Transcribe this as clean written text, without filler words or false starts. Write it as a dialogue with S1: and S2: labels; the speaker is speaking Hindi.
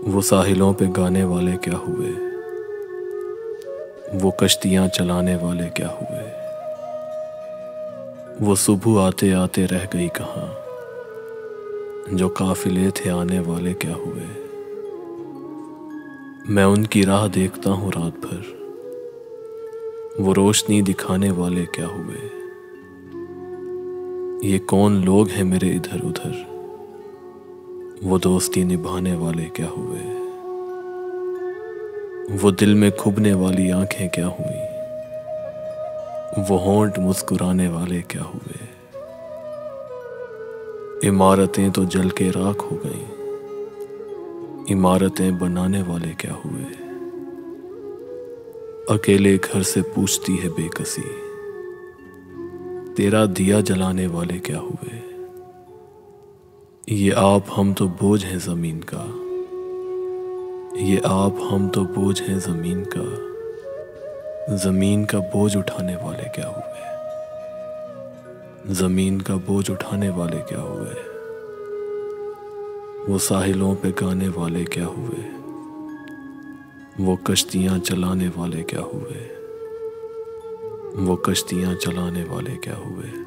S1: वो साहिलों पे गाने वाले क्या हुए, वो कश्तियाँ चलाने वाले क्या हुए। वो सुबह आते आते रह गई कहाँ, जो काफिले थे आने वाले क्या हुए। मैं उनकी राह देखता हूँ रात भर, वो रोशनी दिखाने वाले क्या हुए। ये कौन लोग हैं मेरे इधर उधर, वो दोस्ती निभाने वाले क्या हुए। वो दिल में खुबने वाली आंखें क्या हुई, वो होंठ मुस्कुराने वाले क्या हुए। इमारतें तो जल के राख हो गईं, इमारतें बनाने वाले क्या हुए। अकेले घर से पूछती है बेकसी, तेरा दिया जलाने वाले क्या हुए। ये आप हम तो बोझ हैं जमीन का, ये आप हम तो बोझ हैं जमीन का, जमीन का बोझ उठाने वाले क्या हुए। जमीन का बोझ उठाने वाले क्या हुए। वो साहिलों पे गाने वाले क्या हुए, वो कश्तियाँ चलाने वाले क्या हुए। वो कश्तियाँ चलाने वाले क्या हुए।